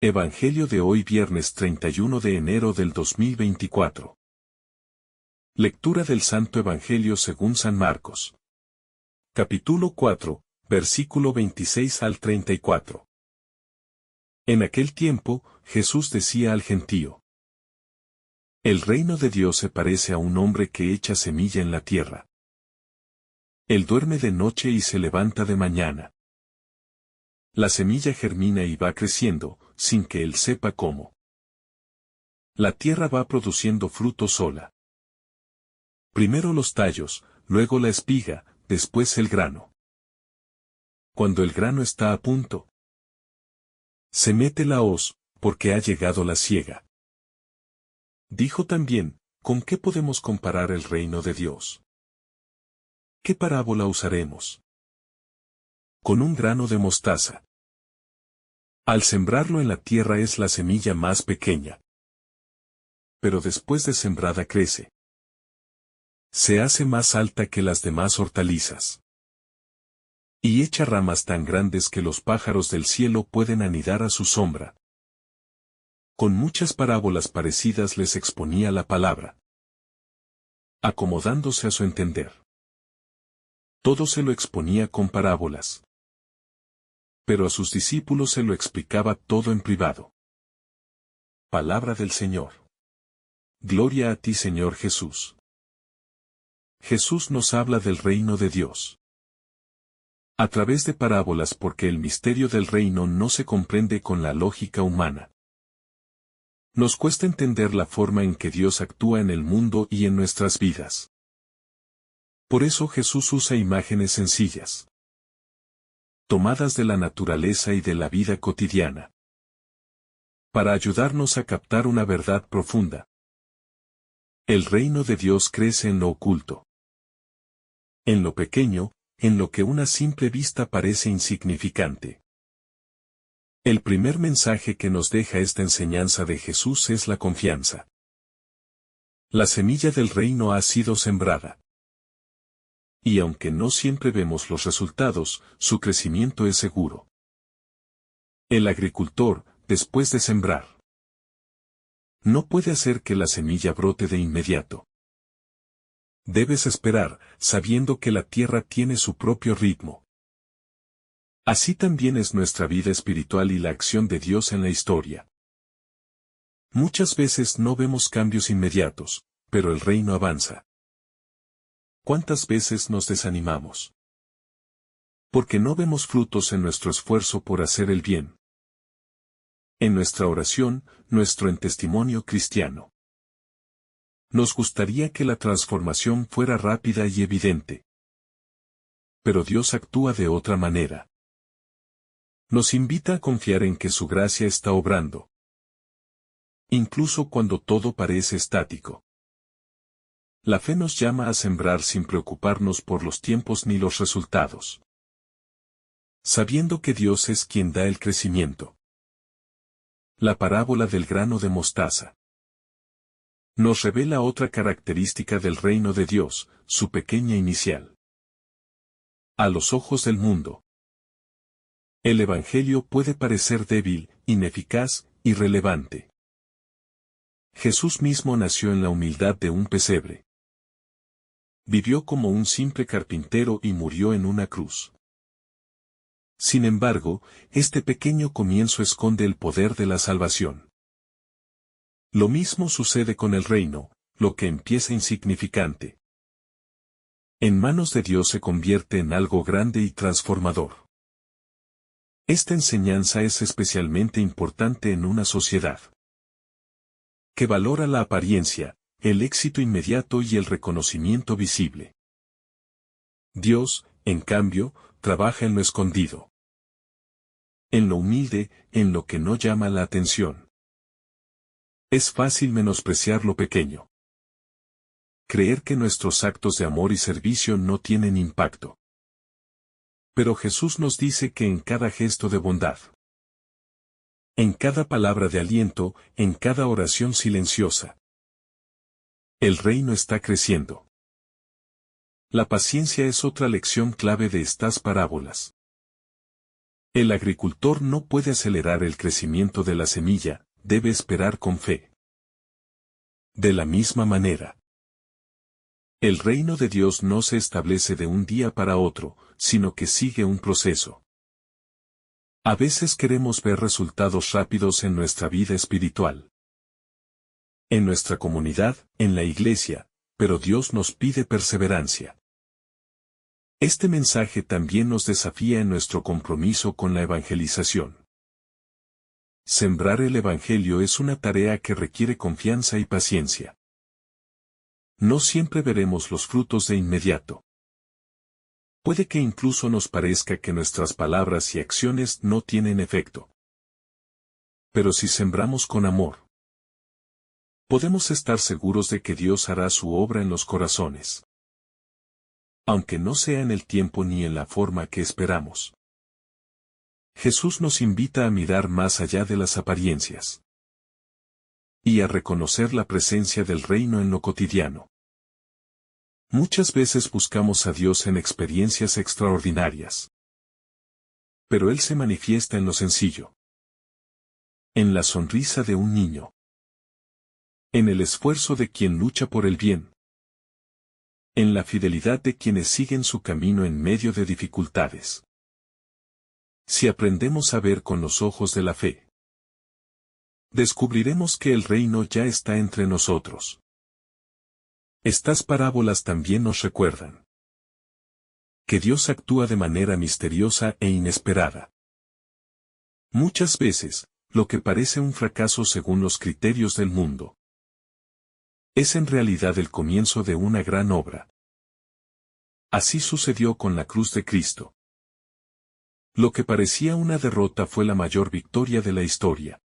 Evangelio de hoy viernes 31 de enero del 2024. Lectura del Santo Evangelio según San Marcos. Capítulo 4, versículo 26 al 34. En aquel tiempo, Jesús decía al gentío: El reino de Dios se parece a un hombre que echa semilla en la tierra. Él duerme de noche y se levanta de mañana. La semilla germina y va creciendo, sin que él sepa cómo. La tierra va produciendo fruto sola. Primero los tallos, luego la espiga, después el grano. Cuando el grano está a punto, se mete la hoz, porque ha llegado la siega. Dijo también: ¿Con qué podemos comparar el reino de Dios? ¿Qué parábola usaremos? Con un grano de mostaza. Al sembrarlo en la tierra es la semilla más pequeña. Pero después de sembrada crece. Se hace más alta que las demás hortalizas. Y echa ramas tan grandes que los pájaros del cielo pueden anidar a su sombra. Con muchas parábolas parecidas les exponía la palabra, acomodándose a su entender. Todo se lo exponía con parábolas. Pero a sus discípulos se lo explicaba todo en privado. Palabra del Señor. Gloria a ti, Señor Jesús. Jesús nos habla del reino de Dios a través de parábolas, porque el misterio del reino no se comprende con la lógica humana. Nos cuesta entender la forma en que Dios actúa en el mundo y en nuestras vidas. Por eso Jesús usa imágenes sencillas, tomadas de la naturaleza y de la vida cotidiana, para ayudarnos a captar una verdad profunda. El reino de Dios crece en lo oculto, en lo pequeño, en lo que a una simple vista parece insignificante. El primer mensaje que nos deja esta enseñanza de Jesús es la confianza. La semilla del reino ha sido sembrada. Y aunque no siempre vemos los resultados, su crecimiento es seguro. El agricultor, después de sembrar, no puede hacer que la semilla brote de inmediato. Debes esperar, sabiendo que la tierra tiene su propio ritmo. Así también es nuestra vida espiritual y la acción de Dios en la historia. Muchas veces no vemos cambios inmediatos, pero el reino avanza. ¿Cuántas veces nos desanimamos? Porque no vemos frutos en nuestro esfuerzo por hacer el bien, en nuestra oración, nuestro testimonio cristiano. Nos gustaría que la transformación fuera rápida y evidente. Pero Dios actúa de otra manera. Nos invita a confiar en que su gracia está obrando, incluso cuando todo parece estático. La fe nos llama a sembrar sin preocuparnos por los tiempos ni los resultados, sabiendo que Dios es quien da el crecimiento. La parábola del grano de mostaza nos revela otra característica del reino de Dios, su pequeña inicial. A los ojos del mundo, el Evangelio puede parecer débil, ineficaz, irrelevante. Jesús mismo nació en la humildad de un pesebre. Vivió como un simple carpintero y murió en una cruz. Sin embargo, este pequeño comienzo esconde el poder de la salvación. Lo mismo sucede con el reino, lo que empieza insignificante, en manos de Dios se convierte en algo grande y transformador. Esta enseñanza es especialmente importante en una sociedad que valora la apariencia, el éxito inmediato y el reconocimiento visible. Dios, en cambio, trabaja en lo escondido, en lo humilde, en lo que no llama la atención. Es fácil menospreciar lo pequeño, creer que nuestros actos de amor y servicio no tienen impacto. Pero Jesús nos dice que en cada gesto de bondad, en cada palabra de aliento, en cada oración silenciosa, el reino está creciendo. La paciencia es otra lección clave de estas parábolas. El agricultor no puede acelerar el crecimiento de la semilla, debe esperar con fe. De la misma manera, el reino de Dios no se establece de un día para otro, sino que sigue un proceso. A veces queremos ver resultados rápidos en nuestra vida espiritual, en nuestra comunidad, en la iglesia, pero Dios nos pide perseverancia. Este mensaje también nos desafía en nuestro compromiso con la evangelización. Sembrar el evangelio es una tarea que requiere confianza y paciencia. No siempre veremos los frutos de inmediato. Puede que incluso nos parezca que nuestras palabras y acciones no tienen efecto. Pero si sembramos con amor, podemos estar seguros de que Dios hará su obra en los corazones, aunque no sea en el tiempo ni en la forma que esperamos. Jesús nos invita a mirar más allá de las apariencias y a reconocer la presencia del reino en lo cotidiano. Muchas veces buscamos a Dios en experiencias extraordinarias, pero Él se manifiesta en lo sencillo, en la sonrisa de un niño, en el esfuerzo de quien lucha por el bien, en la fidelidad de quienes siguen su camino en medio de dificultades. Si aprendemos a ver con los ojos de la fe, descubriremos que el reino ya está entre nosotros. Estas parábolas también nos recuerdan que Dios actúa de manera misteriosa e inesperada. Muchas veces, lo que parece un fracaso según los criterios del mundo, es en realidad el comienzo de una gran obra. Así sucedió con la cruz de Cristo. Lo que parecía una derrota fue la mayor victoria de la historia.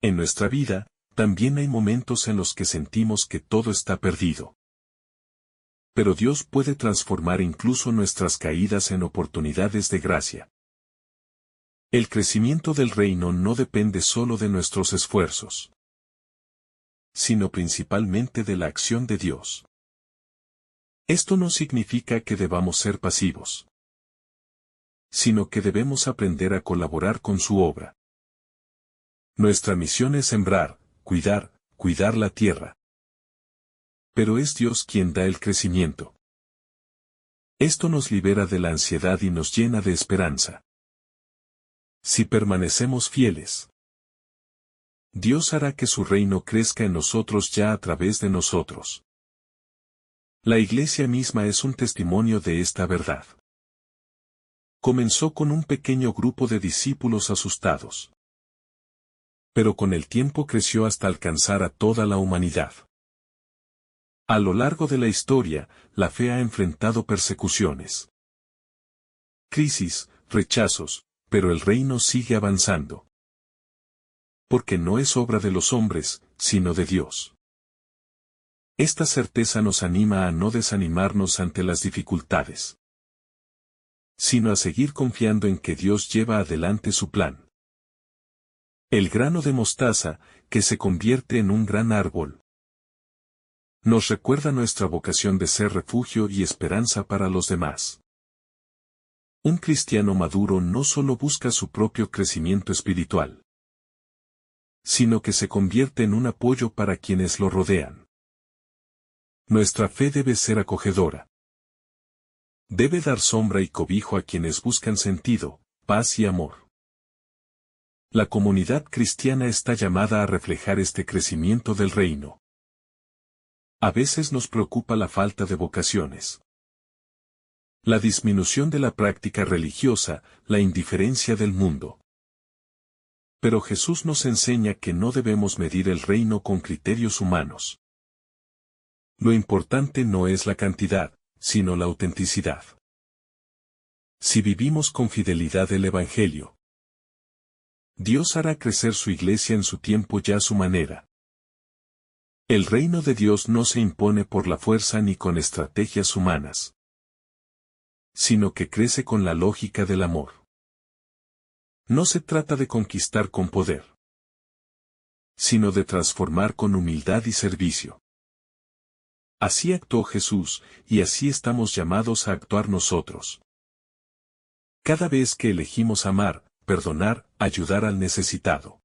En nuestra vida, también hay momentos en los que sentimos que todo está perdido. Pero Dios puede transformar incluso nuestras caídas en oportunidades de gracia. El crecimiento del reino no depende solo de nuestros esfuerzos, sino principalmente de la acción de Dios. Esto no significa que debamos ser pasivos, sino que debemos aprender a colaborar con su obra. Nuestra misión es sembrar, cuidar la tierra. Pero es Dios quien da el crecimiento. Esto nos libera de la ansiedad y nos llena de esperanza. Si permanecemos fieles, Dios hará que su reino crezca en nosotros ya a través de nosotros. La iglesia misma es un testimonio de esta verdad. Comenzó con un pequeño grupo de discípulos asustados, pero con el tiempo creció hasta alcanzar a toda la humanidad. A lo largo de la historia, la fe ha enfrentado persecuciones, crisis, rechazos, pero el reino sigue avanzando. Porque no es obra de los hombres, sino de Dios. Esta certeza nos anima a no desanimarnos ante las dificultades, sino a seguir confiando en que Dios lleva adelante su plan. El grano de mostaza, que se convierte en un gran árbol, nos recuerda nuestra vocación de ser refugio y esperanza para los demás. Un cristiano maduro no solo busca su propio crecimiento espiritual, sino que se convierte en un apoyo para quienes lo rodean. Nuestra fe debe ser acogedora. Debe dar sombra y cobijo a quienes buscan sentido, paz y amor. La comunidad cristiana está llamada a reflejar este crecimiento del reino. A veces nos preocupa la falta de vocaciones, la disminución de la práctica religiosa, la indiferencia del mundo. Pero Jesús nos enseña que no debemos medir el reino con criterios humanos. Lo importante no es la cantidad, sino la autenticidad. Si vivimos con fidelidad el Evangelio, Dios hará crecer su iglesia en su tiempo y a su manera. El reino de Dios no se impone por la fuerza ni con estrategias humanas, sino que crece con la lógica del amor. No se trata de conquistar con poder, sino de transformar con humildad y servicio. Así actuó Jesús, y así estamos llamados a actuar nosotros. Cada vez que elegimos amar, perdonar, ayudar al necesitado,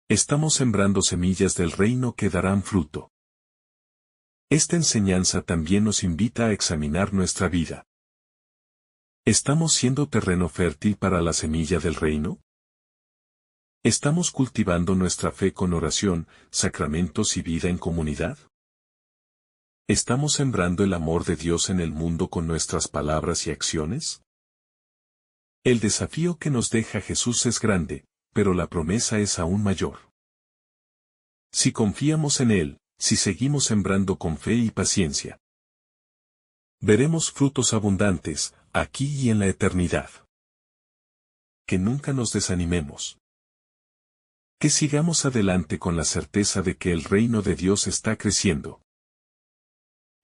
estamos sembrando semillas del reino que darán fruto. Esta enseñanza también nos invita a examinar nuestra vida. ¿Estamos siendo terreno fértil para la semilla del reino? ¿Estamos cultivando nuestra fe con oración, sacramentos y vida en comunidad? ¿Estamos sembrando el amor de Dios en el mundo con nuestras palabras y acciones? El desafío que nos deja Jesús es grande, pero la promesa es aún mayor. Si confiamos en Él, si seguimos sembrando con fe y paciencia, veremos frutos abundantes, aquí y en la eternidad. Que nunca nos desanimemos. Que sigamos adelante con la certeza de que el reino de Dios está creciendo.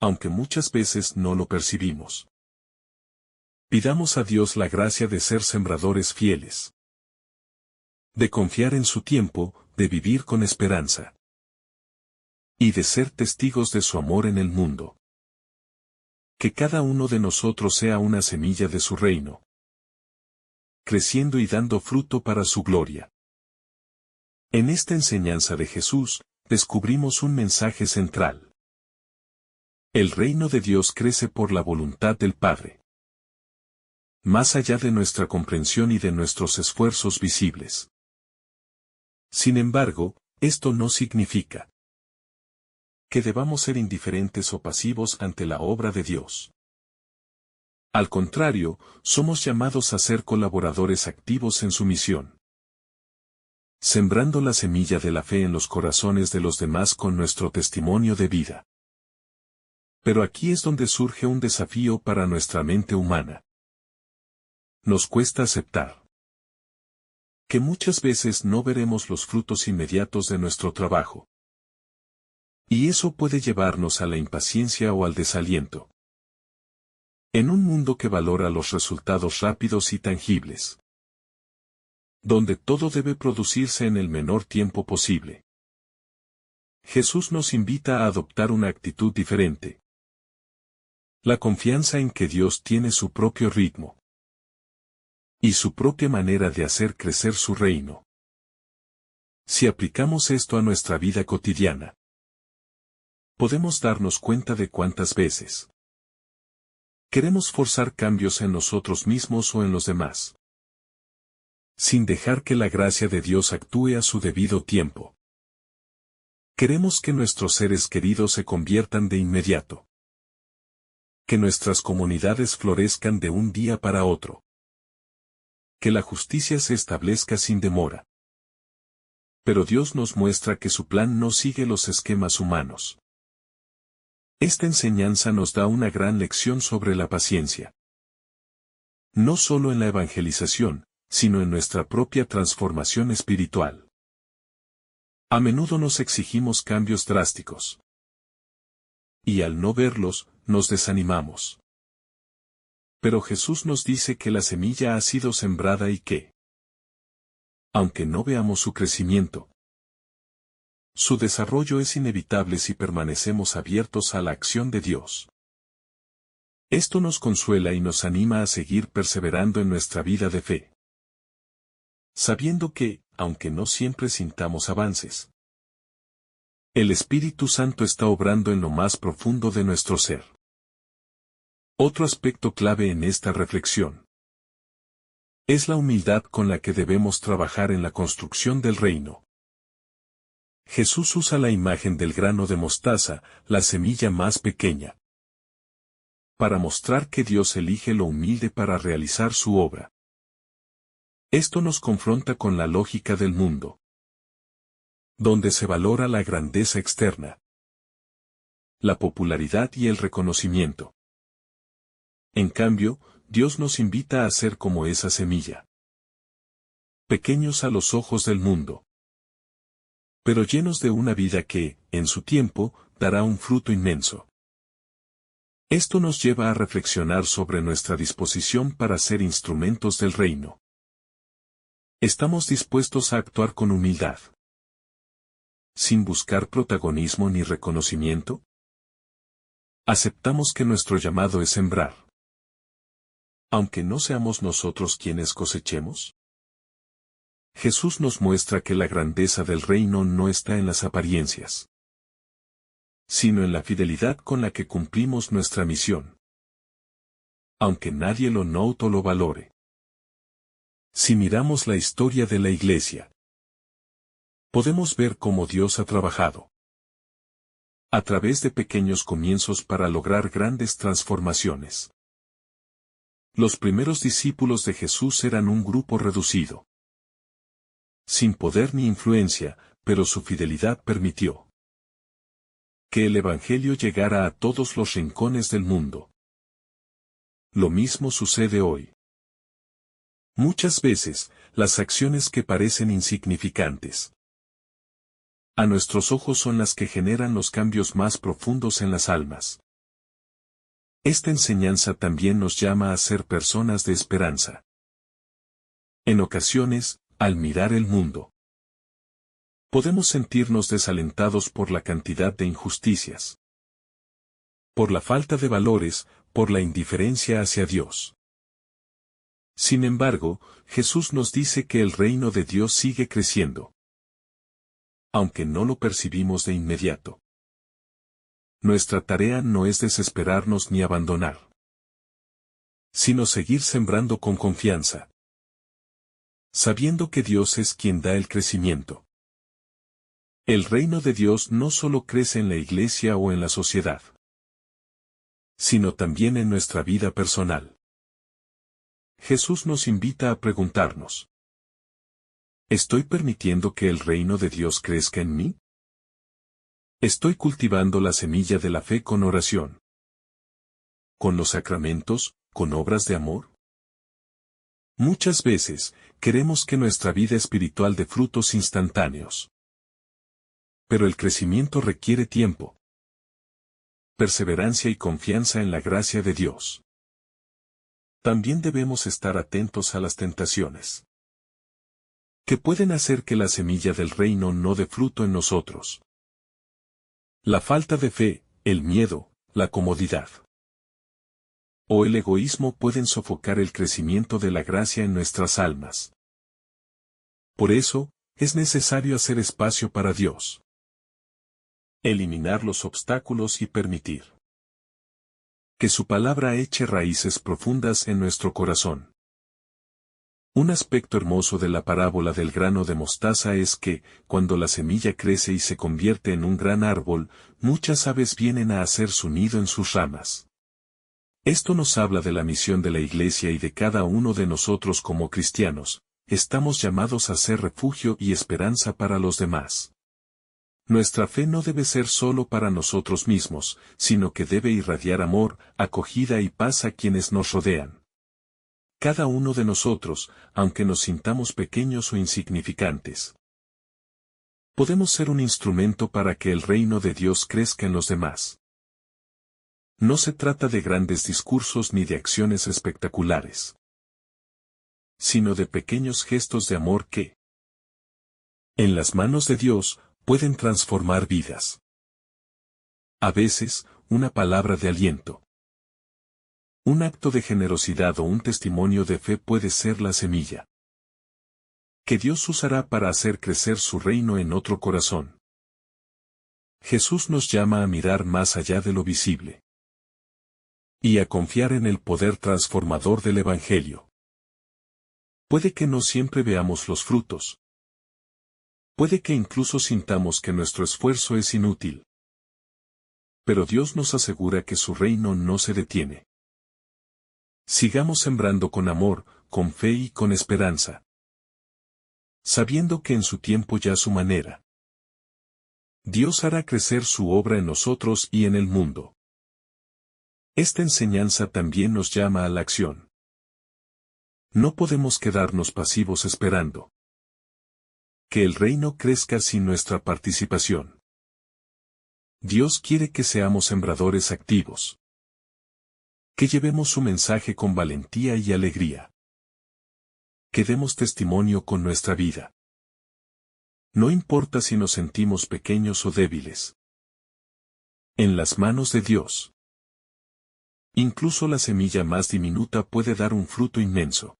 Aunque muchas veces no lo percibimos. Pidamos a Dios la gracia de ser sembradores fieles. De confiar en su tiempo, de vivir con esperanza. Y de ser testigos de su amor en el mundo. Que cada uno de nosotros sea una semilla de su reino, creciendo y dando fruto para su gloria. En esta enseñanza de Jesús, descubrimos un mensaje central. El reino de Dios crece por la voluntad del Padre. Más allá de nuestra comprensión y de nuestros esfuerzos visibles. Sin embargo, esto no significa que debamos ser indiferentes o pasivos ante la obra de Dios. Al contrario, somos llamados a ser colaboradores activos en su misión. Sembrando la semilla de la fe en los corazones de los demás con nuestro testimonio de vida. Pero aquí es donde surge un desafío para nuestra mente humana. Nos cuesta aceptar que muchas veces no veremos los frutos inmediatos de nuestro trabajo. Y eso puede llevarnos a la impaciencia o al desaliento. En un mundo que valora los resultados rápidos y tangibles. Donde todo debe producirse en el menor tiempo posible. Jesús nos invita a adoptar una actitud diferente. La confianza en que Dios tiene su propio ritmo. Y su propia manera de hacer crecer su reino. Si aplicamos esto a nuestra vida cotidiana, podemos darnos cuenta de cuántas veces queremos forzar cambios en nosotros mismos o en los demás, sin dejar que la gracia de Dios actúe a su debido tiempo. Queremos que nuestros seres queridos se conviertan de inmediato. Que nuestras comunidades florezcan de un día para otro. Que la justicia se establezca sin demora. Pero Dios nos muestra que su plan no sigue los esquemas humanos. Esta enseñanza nos da una gran lección sobre la paciencia. No solo en la evangelización, sino en nuestra propia transformación espiritual. A menudo nos exigimos cambios drásticos. Y al no verlos, nos desanimamos. Pero Jesús nos dice que la semilla ha sido sembrada y que, aunque no veamos su crecimiento, su desarrollo es inevitable si permanecemos abiertos a la acción de Dios. Esto nos consuela y nos anima a seguir perseverando en nuestra vida de fe. Sabiendo que, aunque no siempre sintamos avances, el Espíritu Santo está obrando en lo más profundo de nuestro ser. Otro aspecto clave en esta reflexión es la humildad con la que debemos trabajar en la construcción del reino. Jesús usa la imagen del grano de mostaza, la semilla más pequeña, para mostrar que Dios elige lo humilde para realizar su obra. Esto nos confronta con la lógica del mundo, donde se valora la grandeza externa, la popularidad y el reconocimiento. En cambio, Dios nos invita a ser como esa semilla. Pequeños a los ojos del mundo, pero llenos de una vida que, en su tiempo, dará un fruto inmenso. Esto nos lleva a reflexionar sobre nuestra disposición para ser instrumentos del reino. ¿Estamos dispuestos a actuar con humildad, sin buscar protagonismo ni reconocimiento? ¿Aceptamos que nuestro llamado es sembrar, aunque no seamos nosotros quienes cosechemos? Jesús nos muestra que la grandeza del reino no está en las apariencias, sino en la fidelidad con la que cumplimos nuestra misión, aunque nadie lo note o lo valore. Si miramos la historia de la Iglesia, podemos ver cómo Dios ha trabajado a través de pequeños comienzos para lograr grandes transformaciones. Los primeros discípulos de Jesús eran un grupo reducido, sin poder ni influencia, pero su fidelidad permitió que el Evangelio llegara a todos los rincones del mundo. Lo mismo sucede hoy. Muchas veces, las acciones que parecen insignificantes a nuestros ojos son las que generan los cambios más profundos en las almas. Esta enseñanza también nos llama a ser personas de esperanza. En ocasiones, al mirar el mundo, podemos sentirnos desalentados por la cantidad de injusticias, por la falta de valores, por la indiferencia hacia Dios. Sin embargo, Jesús nos dice que el reino de Dios sigue creciendo, aunque no lo percibimos de inmediato. Nuestra tarea no es desesperarnos ni abandonar, sino seguir sembrando con confianza, sabiendo que Dios es quien da el crecimiento. El reino de Dios no solo crece en la iglesia o en la sociedad, sino también en nuestra vida personal. Jesús nos invita a preguntarnos: ¿estoy permitiendo que el reino de Dios crezca en mí? ¿Estoy cultivando la semilla de la fe con oración, con los sacramentos, con obras de amor? Muchas veces, queremos que nuestra vida espiritual dé frutos instantáneos. Pero el crecimiento requiere tiempo, perseverancia y confianza en la gracia de Dios. También debemos estar atentos a las tentaciones, que pueden hacer que la semilla del reino no dé fruto en nosotros. La falta de fe, el miedo, la comodidad o el egoísmo pueden sofocar el crecimiento de la gracia en nuestras almas. Por eso, es necesario hacer espacio para Dios, eliminar los obstáculos y permitir que su palabra eche raíces profundas en nuestro corazón. Un aspecto hermoso de la parábola del grano de mostaza es que, cuando la semilla crece y se convierte en un gran árbol, muchas aves vienen a hacer su nido en sus ramas. Esto nos habla de la misión de la Iglesia y de cada uno de nosotros como cristianos. Estamos llamados a ser refugio y esperanza para los demás. Nuestra fe no debe ser solo para nosotros mismos, sino que debe irradiar amor, acogida y paz a quienes nos rodean. Cada uno de nosotros, aunque nos sintamos pequeños o insignificantes, podemos ser un instrumento para que el reino de Dios crezca en los demás. No se trata de grandes discursos ni de acciones espectaculares, sino de pequeños gestos de amor que, en las manos de Dios, pueden transformar vidas. A veces, una palabra de aliento, un acto de generosidad o un testimonio de fe puede ser la semilla que Dios usará para hacer crecer su reino en otro corazón. Jesús nos llama a mirar más allá de lo visible y a confiar en el poder transformador del Evangelio. Puede que no siempre veamos los frutos. Puede que incluso sintamos que nuestro esfuerzo es inútil. Pero Dios nos asegura que su reino no se detiene. Sigamos sembrando con amor, con fe y con esperanza, sabiendo que en su tiempo y a su manera, Dios hará crecer su obra en nosotros y en el mundo. Esta enseñanza también nos llama a la acción. No podemos quedarnos pasivos esperando que el reino crezca sin nuestra participación. Dios quiere que seamos sembradores activos, que llevemos su mensaje con valentía y alegría, que demos testimonio con nuestra vida. No importa si nos sentimos pequeños o débiles. En las manos de Dios Incluso la semilla más diminuta puede dar un fruto inmenso.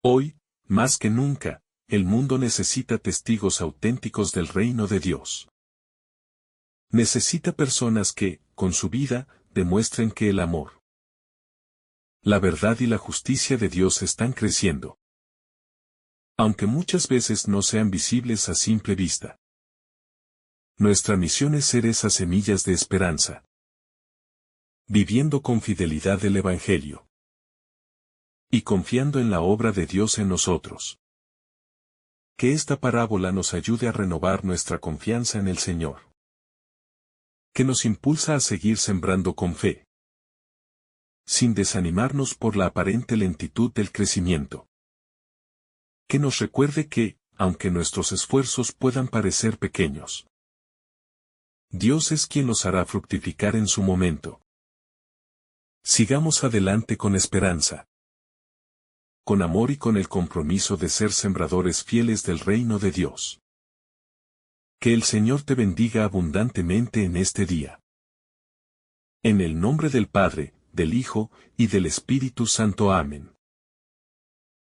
Hoy, más que nunca, el mundo necesita testigos auténticos del reino de Dios. Necesita personas que, con su vida, demuestren que el amor, la verdad y la justicia de Dios están creciendo. Aunque muchas veces no sean visibles a simple vista. Nuestra misión es ser esas semillas de esperanza. Viviendo con fidelidad el Evangelio. Y confiando en la obra de Dios en nosotros. Que esta parábola nos ayude a renovar nuestra confianza en el Señor. Que nos impulsa a seguir sembrando con fe. Sin desanimarnos por la aparente lentitud del crecimiento. Que nos recuerde que, aunque nuestros esfuerzos puedan parecer pequeños, Dios es quien los hará fructificar en su momento. Sigamos adelante con esperanza. Con amor y con el compromiso de ser sembradores fieles del reino de Dios. Que el Señor te bendiga abundantemente en este día. En el nombre del Padre, del Hijo, y del Espíritu Santo. Amén.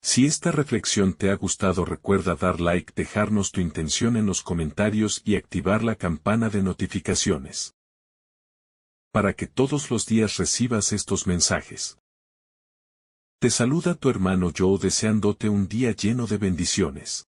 Si esta reflexión te ha gustado, recuerda dar like, dejarnos tu intención en los comentarios y activar la campana de notificaciones. Para que todos los días recibas estos mensajes. Te saluda tu hermano Joe deseándote un día lleno de bendiciones.